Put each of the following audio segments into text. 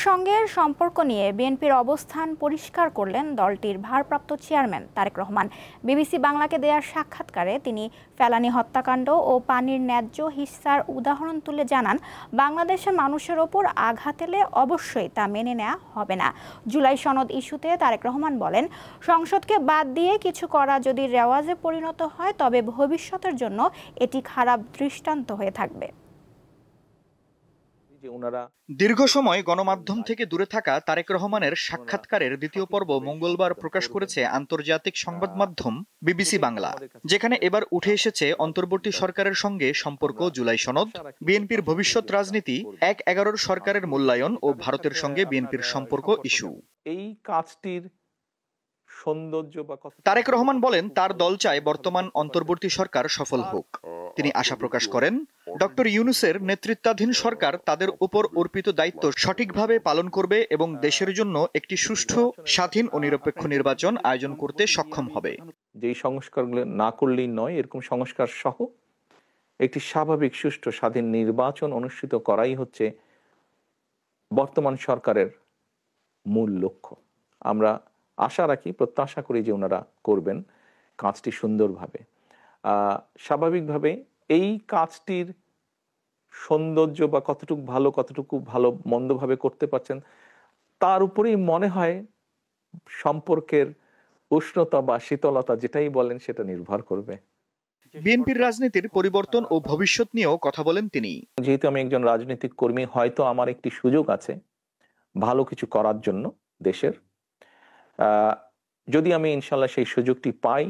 সঙ্গে সম্পর্ক নিয়ে বিএনপির অবস্থান পরিষ্কার করলেন দলটির ভারপ্রাপ্ত চেয়ারম্যান তারেক রহমান। বিবিসি বাংলাকে দেওয়া সাক্ষাৎকারে তিনি ফেলানী হত্যাকাণ্ড ও পানির ন্যায্য হিস্যার উদাহরণ তুলে জানান, বাংলাদেশের মানুষের ওপর আঘাত এলে অবশ্যই তা মেনে নেওয়া হবে না। জুলাই সনদ ইস্যুতে তারেক রহমান বলেন, সংসদকে বাদ দিয়ে কিছু করা যদি রেওয়াজে পরিণত হয় তবে ভবিষ্যতের জন্য এটি খারাপ দৃষ্টান্ত হয়ে থাকবে। দীর্ঘ সময় গণমাধ্যম থেকে দূরে থাকা তারেক রহমানের সাক্ষাৎকারের দ্বিতীয় পর্ব মঙ্গলবার প্রকাশ করেছে আন্তর্জাতিক সংবাদ মাধ্যম বিবিসি বাংলা, যেখানে এবার উঠে এসেছে অন্তর্বর্তী সরকারের সঙ্গে সম্পর্ক, জুলাই সনদ, বিএনপির ভবিষ্যৎ রাজনীতি, ১/১১ সরকারের মূল্যায়ন ও ভারতের সঙ্গে বিএনপির সম্পর্ক ইস্যু। এই কাজটির সৌন্দর্য বা তারেক রহমান বলেন, তার দল চায় বর্তমান অন্তর্বর্তী সরকার সফল হোক। তিনি আশা প্রকাশ করেন, ডক্টর ইউনূসের নেতৃত্বাধীন সরকার তাদের উপর অর্পিত দায়িত্ব সঠিকভাবে পালন করবে এবং দেশের জন্য একটি সুষ্ঠু, স্বাধীন ও নিরপেক্ষ নির্বাচন আয়োজন করতে সক্ষম হবে। যেই সংস্কারগুলো না করলেই নয়, এরকম সংস্কার সহ একটি স্বাভাবিক, সুষ্ঠু, স্বাধীন নির্বাচন অনুষ্ঠিত করাই হচ্ছে বর্তমান সরকারের মূল লক্ষ্য। আমরা আশা রাখি, প্রত্যাশা করি যে ওনারা করবেন কাজটি সুন্দরভাবে। স্বাভাবিকভাবে এই কাজটির সৌন্দর্য বা কতটুকু ভালো মন্দভাবে করতে পারছেন তার উপরেই মনে হয় সম্পর্কের উষ্ণতা বা শীতলতা, যেটাই বলেন, সেটা নির্ভর করবে। বিএনপির রাজনীতির পরিবর্তন ও ভবিষ্যৎ নিয়েও কথা বলেন তিনি। যেহেতু আমি একজন রাজনৈতিক কর্মী, হয়তো আমার একটি সুযোগ আছে ভালো কিছু করার জন্য দেশের। যদি আমি ইনশাল্লাহ সেই সুযোগটি পাই,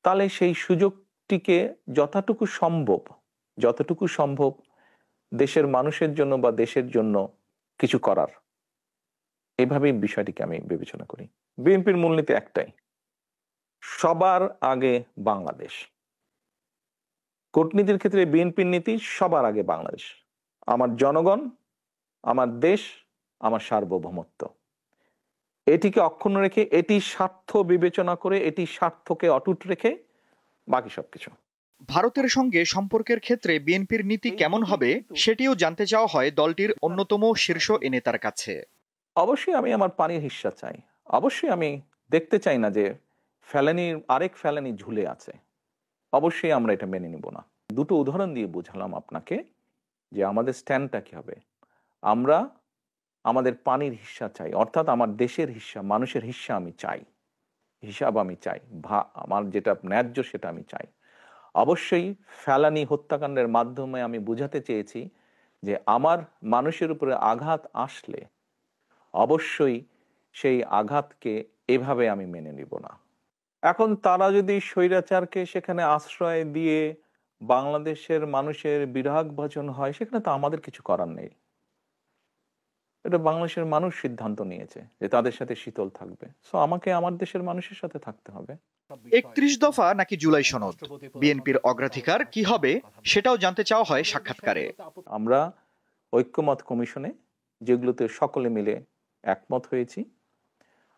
তাহলে সেই সুযোগটিকে যতটুকু সম্ভব দেশের মানুষের জন্য বা দেশের জন্য কিছু করার, এভাবেই বিষয়টিকে আমি বিবেচনা করি। বিএনপির মূলনীতি একটাই, সবার আগে বাংলাদেশ। কূটনীতির ক্ষেত্রে বিএনপির নীতি সবার আগে বাংলাদেশ, আমার জনগণ, আমার দেশ, আমার সার্বভৌমত্ব। এটিকে অক্ষুণ্ণ রেখে, এটি স্বার্থ বিবেচনা করে, এটি স্বার্থকে অটুট রেখে বাকি সবকিছু। ভারতের সঙ্গে সম্পর্কের ক্ষেত্রে বিএনপির নীতি কেমন হবে সেটিও জানতে চাওয়া হয় দলটির অন্যতম শীর্ষ এ নেতার কাছে। অবশ্যই আমি আমার পানির হিস্সা চাই। অবশ্যই আমি দেখতে চাই না যে আরেক ফেলানি ঝুলে আছে। অবশ্যই আমরা এটা মেনে নিব না। দুটো উদাহরণ দিয়ে বুঝালাম আপনাকে যে আমাদের স্ট্যান্ডটা কি হবে। আমরা আমাদের পানির হিস্সা চাই, অর্থাৎ আমার দেশের হিস্সা, মানুষের হিস্সা আমি চাই, হিসাব আমি চাই, আমার যেটা ন্যায্য সেটা আমি চাই। অবশ্যই ফেলানী হত্যাকাণ্ডের মাধ্যমে আমি বুঝাতে চেয়েছি যে আমার মানুষের উপরে আঘাত আসলে অবশ্যই সেই আঘাতকে এভাবে আমি মেনে নিব না। এখন তারা যদি স্বৈরাচারকে সেখানে আশ্রয় দিয়ে বাংলাদেশের মানুষের বিরাগ ভাজন হয়, সেখানে তো আমাদের কিছু করার নেই। এটা বাংলাদেশের মানুষ সিদ্ধান্ত নিয়েছে যে তাদের সাথে শীতল থাকবে, সো আমাকে আমার দেশের মানুষের সাথে থাকতে হবে। ৩১ দফা নাকি জুলাই সনদ, বিএনপির অগ্রাধিকার কি হবে সেটাও জানতে চাওয়া হয় সাক্ষাৎকারে। আমরা ঐক্যমত কমিশনে যেগুলোতে সকলে মিলে একমত হয়েছি,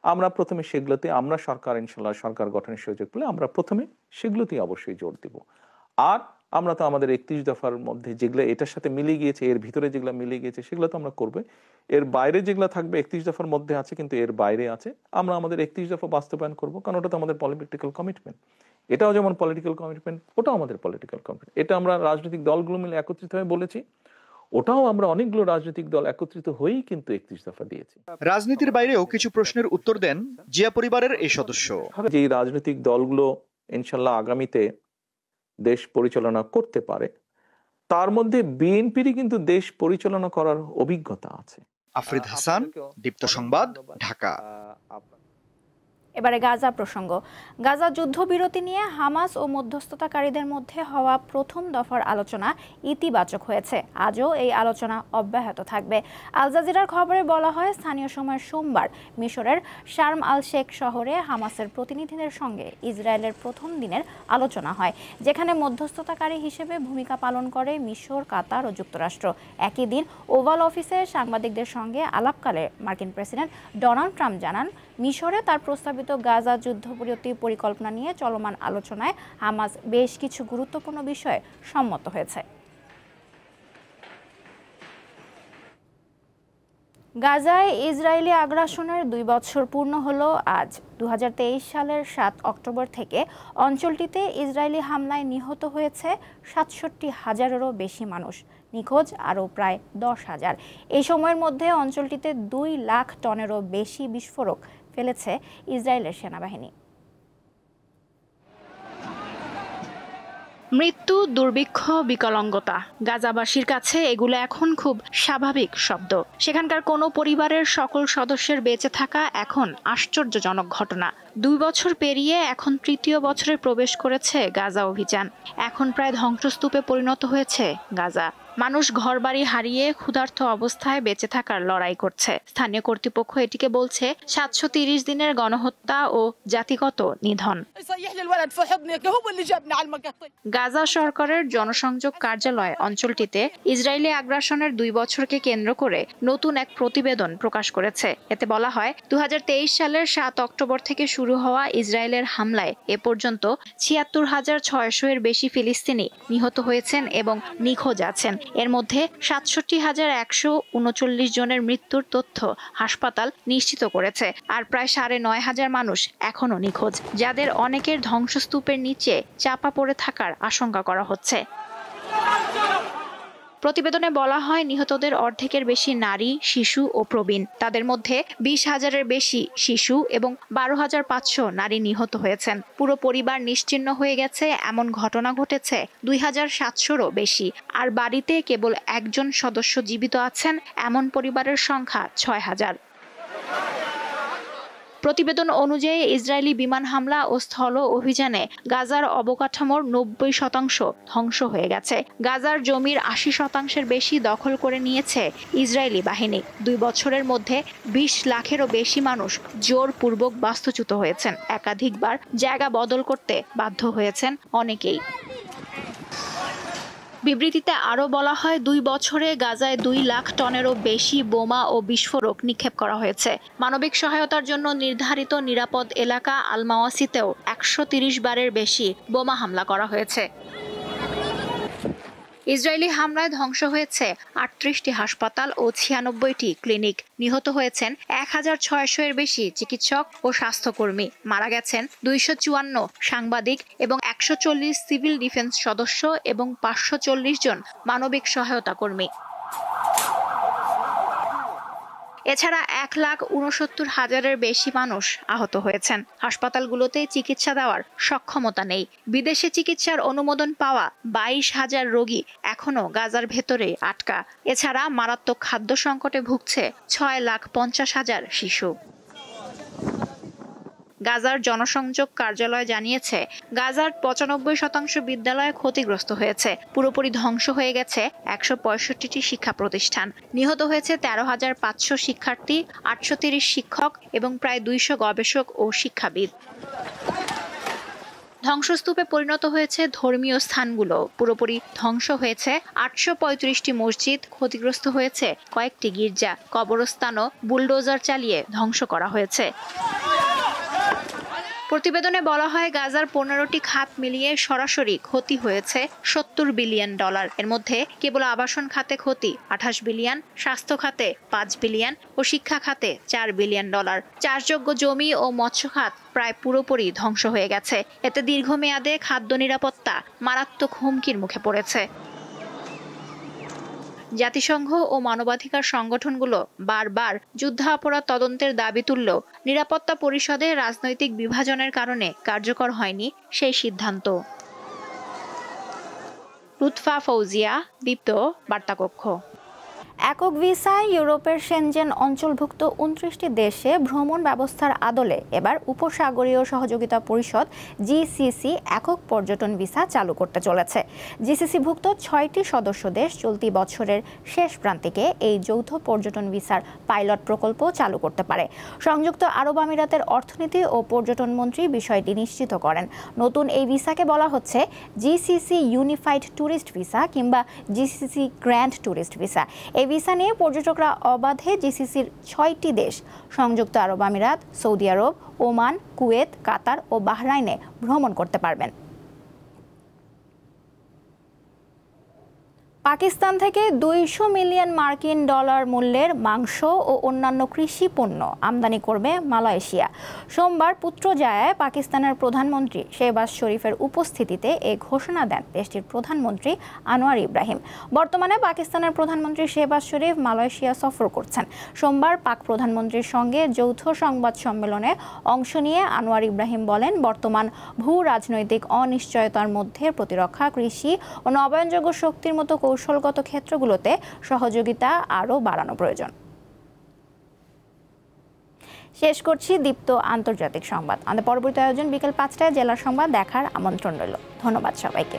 আমরা প্রথমে সেগুলোতে, আমরা সরকার ইনশাল্লাহ সরকার গঠনের সুযোগ পেলে আমরা প্রথমে সেগুলোতেই অবশ্যই জোর দিব। আর আমরা তো আমাদের ৩১ দফার মধ্যে যেগুলো এটার সাথে মিলে গিয়েছে, এর ভিতরে যেগুলো মিলে গিয়েছে সেগুলো তো আমরা করবে। এর বাইরে যেগুলো থাকবে ৩১ দফার মধ্যে আছে কিন্তু এর বাইরে আছে, আমরা আমাদের ৩১ দফা বাস্তবায়ন করবো, কারণ ওটা তো আমাদের পলিটিক্যাল কমিটমেন্ট। এটাও যেমন পলিটিক্যাল কমিটমেন্ট, ওটাও আমাদের পলিটিক্যাল কমিটমেন্ট। এটা আমরা রাজনৈতিক দলগুলো মিলে একত্রিত হয়ে বলেছি, ওটাও আমরা অনেকগুলো রাজনৈতিক দল একত্রিত হয়েই কিন্তু ৩১ দফা দিয়েছি। রাজনীতির বাইরেও কিছু প্রশ্নের উত্তর দেন জিয়া পরিবারের এই সদস্য। যে রাজনৈতিক দলগুলো ইনশাল্লাহ আগামীতে দেশ পরিচালনা করতে পারে, তার মধ্যে বিএনপিরই কিন্তু দেশ পরিচালনা করার অভিজ্ঞতা আছে। আফরিদ হাসান, দীপ্ত সংবাদ, ঢাকা। এবারে গাজা প্রসঙ্গ। গাজা যুদ্ধবিরতি নিয়ে হামাস ও মধ্যস্থতাকারীদের মধ্যে হওয়া প্রথম দফার আলোচনা ইতিবাচক হয়েছে। আজও এই আলোচনা অব্যাহত থাকবে। আল জাজিরার খবরে বলা হয়, স্থানীয় সময় সোমবার মিশরের শার্ম আল শেখ শহরে হামাসের প্রতিনিধিদের সঙ্গে ইসরায়েলের প্রথম দিনের আলোচনা হয়, যেখানে মধ্যস্থতাকারী হিসেবে ভূমিকা পালন করে মিশর, কাতার ও যুক্তরাষ্ট্র। একই দিন ওভাল অফিসে সাংবাদিকদের সঙ্গে আলাপকালে মার্কিন প্রেসিডেন্ট ডোনাল্ড ট্রাম্প জানান, মিশরে তার প্রস্তাবিত গাজা যুদ্ধবিরতি পরিকল্পনা নিয়ে চলমান আলোচনায় হামাস বেশ কিছু গুরুত্বপূর্ণ বিষয়ে সম্মত হয়েছে। গাজায় ইসরায়েলি আগ্রাসনের 2 বছর পূর্ণ হলো আজ। 2023 সালের 7 অক্টোবর থেকে অঞ্চলটিতে ইসরায়েলি হামলায় নিহত হয়েছে 67,000-এরও বেশি মানুষ, নিখোঁজ আরও প্রায় 10,000। এই সময়ের মধ্যে অঞ্চলটিতে 2 লাখ টনেরও বেশি বিস্ফোরক ফেলেছে ইসরায়েলের সেনাবাহিনী। মৃত্যু, দুর্ভিক্ষ, বিকলাঙ্গতা, গাজাবাসীর কাছে এগুলো এখন খুব স্বাভাবিক শব্দ। সেখানকার কোনো পরিবারের সকল সদস্যের বেঁচে থাকা এখন আশ্চর্যজনক ঘটনা। 2 বছর পেরিয়ে এখন 3য় বছরে প্রবেশ করেছে গাজা অভিযান। এখন প্রায় ধ্বংসস্তূপে পরিণত হয়েছে গাজা। মানুষ ঘরবাড়ি হারিয়ে ক্ষুধার্ত অবস্থায় বেঁচে থাকার লড়াই করছে। স্থানীয় কর্তৃপক্ষ এটিকে বলছে 730 দিনের গণহত্যা ও জাতিগত নিধন। গাজা সরকারের জনসংযোগ কার্যালয় অঞ্চলটিতে ইসরায়েলি আগ্রাসনের 2 বছরকে কেন্দ্র করে নতুন এক প্রতিবেদন প্রকাশ করেছে। এতে বলা হয় 2023 সালের 7 অক্টোবর থেকে শুরু হওয়া ইসরায়েলের হামলায় এ পর্যন্ত 76,600 এর বেশি ফিলিস্তিনি নিহত হয়েছেন এবং নিখোঁজ আছেন। এর মধ্যে 67,139 জনের মৃত্যুর তথ্য হাসপাতাল নিশ্চিত করেছে, আর প্রায় 9,500 মানুষ এখনো নিখোঁজ, যাদের অনেকের ধ্বংসস্তূপের নিচে চাপা পড়ে থাকার আশঙ্কা করা হচ্ছে। প্রতিবেদনে বলা হয় নিহতদের অর্ধেকের বেশি নারী, শিশু ও প্রবীণ। তাদের মধ্যে 20,000-এর বেশি শিশু এবং 12,500 নারী নিহত হয়েছেন। পুরো পরিবার নিশ্চিহ্ন হয়ে গেছে এমন ঘটনা ঘটেছে 2,700-রও বেশি। আর বাড়িতে কেবল একজন সদস্য জীবিত আছেন এমন পরিবারের সংখ্যা 6,000। প্রতিবেদন অনুযায়ী ইসরায়েলি বিমান হামলা ও স্থল অভিযানে গাজার অবকাঠামোর 90% ধ্বংস হয়ে গেছে। গাজার জমির 80%-এর বেশি দখল করে নিয়েছে ইসরায়েলি বাহিনী। 2 বছরের মধ্যে 20 লাখেরও বেশি মানুষ জোরপূর্বক বাস্তুচ্যুত হয়েছেন। একাধিকবার জায়গা বদল করতে বাধ্য হয়েছেন অনেকেই। বিবৃতিতে আরও বলা হয় 2 বছরে গাজায় 2 লাখ টনেরও বেশি বোমা ও বিস্ফোরক নিক্ষেপ করা হয়েছে। মানবিক সহায়তার জন্য নির্ধারিত নিরাপদ এলাকা আল মাওয়াসিতেও 130 বারের বেশি বোমা হামলা করা হয়েছে। ইসরায়েলি হামলায় ধ্বংস হয়েছে 38টি হাসপাতাল ও 96টি ক্লিনিক। নিহত হয়েছেন 1,600-এর বেশি চিকিৎসক ও স্বাস্থ্যকর্মী। মারা গেছেন 254 সাংবাদিক এবং 140 সিভিল ডিফেন্স সদস্য এবং 540 জন মানবিক সহায়তা কর্মী। এছাড়া 1,69,000-এর বেশি মানুষ আহত হয়েছেন। হাসপাতালগুলোতে চিকিৎসা দেওয়ার সক্ষমতা নেই। বিদেশে চিকিৎসার অনুমোদন পাওয়া 22,000 রোগী এখনো গাজার ভেতরে আটকা। এছাড়া মারাত্মক খাদ্য সংকটে ভুগছে 6,50,000 শিশু। গাজার জনসংযোগ কার্যালয় জানিয়েছে গাজার 95% বিদ্যালয় ক্ষতিগ্রস্ত হয়েছে। পুরোপুরি ধ্বংস হয়ে গেছে 165টি শিক্ষা প্রতিষ্ঠান। নিহত হয়েছে 13,500 শিক্ষার্থী, 830 শিক্ষক এবং প্রায় 200 গবেষক ও শিক্ষাবিদ। ধ্বংসস্তূপে পরিণত হয়েছে ধর্মীয় স্থানগুলো। পুরোপুরি ধ্বংস হয়েছে 835টি মসজিদ, ক্ষতিগ্রস্ত হয়েছে কয়েকটি গির্জা। কবরস্থানও বুলডোজার চালিয়ে ধ্বংস করা হয়েছে। প্রতিবেদনে বলা হয় গাজার 15টি খাত মিলিয়ে সরাসরি ক্ষতি হয়েছে $70 বিলিয়ন। এর মধ্যে কেবল আবাসন খাতে ক্ষতি 28 বিলিয়ন, স্বাস্থ্য খাতে 5 বিলিয়ন ও শিক্ষা খাতে $4 বিলিয়ন। চাষযোগ্য জমি ও মৎস্য খাত প্রায় পুরোপুরি ধ্বংস হয়ে গেছে। এতে দীর্ঘমেয়াদে খাদ্য নিরাপত্তা মারাত্মক হুমকির মুখে পড়েছে। জাতিসংঘ ও মানবাধিকার সংগঠনগুলো বারবার যুদ্ধাপরাধ তদন্তের দাবি তুললেও নিরাপত্তা পরিষদে রাজনৈতিক বিভাজনের কারণে কার্যকর হয়নি সেই সিদ্ধান্ত। লুৎফা ফৌজিয়া, দীপ্ত, বার্তাকক্ষ। একক ভিসায় ইউরোপের শেনজেন অঞ্চলভুক্ত 29টি দেশে ভ্রমণ ব্যবস্থার আদলে এবার উপসাগরীয় সহযোগিতা পরিষদ জিসিসি একক পর্যটন ভিসা চালু করতে চলেছে। জিসিসিভুক্ত 6টি সদস্য দেশ চলতি বছরের শেষ প্রান্তিকে এই যৌথ পর্যটন ভিসার পাইলট প্রকল্প চালু করতে পারে। সংযুক্ত আরব আমিরাতের অর্থনীতি ও পর্যটন মন্ত্রী বিষয়টি নিশ্চিত করেন। নতুন এই ভিসাকে বলা হচ্ছে জিসিসি ইউনিফাইড ট্যুরিস্ট ভিসা কিংবা জিসিসি গ্র্যান্ড ট্যুরিস্ট ভিসা। এই ভিসা নিয়ে পর্যটকরা অবাধে জিসিসির 6টি দেশ সংযুক্ত আরব আমিরাত, সৌদি আরব, ওমান, কুয়েত, কাতার ও বাহরাইনে ভ্রমণ করতে পারবেন। পাকিস্তান থেকে 200 মিলিয়ন মার্কিন ডলার মূল্যের মাংস ও অন্যান্য কৃষি পণ্য আমদানি করবে মালয়েশিয়া। সোমবার পুত্রজায়ায় পাকিস্তানের প্রধানমন্ত্রী শেহবাজ শরীফের উপস্থিতিতে এই ঘোষণা দেন দেশটির প্রধানমন্ত্রী আনোয়ার ইব্রাহিম। বর্তমানে পাকিস্তানের প্রধানমন্ত্রী শেহবাজ শরীফ মালয়েশিয়া সফর করছেন। সোমবার পাক প্রধানমন্ত্রীর সঙ্গে যৌথ সংবাদ সম্মেলনে অংশ নিয়ে আনোয়ার ইব্রাহিম বলেন, বর্তমান ভূ রাজনৈতিক অনিশ্চয়তার মধ্যে প্রতিরক্ষা, কৃষি ও নবায়নযোগ্য শক্তির মতো কৌশলগত ক্ষেত্রগুলোতে সহযোগিতা আরও বাড়ানো প্রয়োজন। শেষ করছি দীপ্ত আন্তর্জাতিক সংবাদ। আমাদের পরবর্তী আয়োজন বিকেল 5টায় জেলার সংবাদ দেখার আমন্ত্রণ রইল। ধন্যবাদ সবাইকে।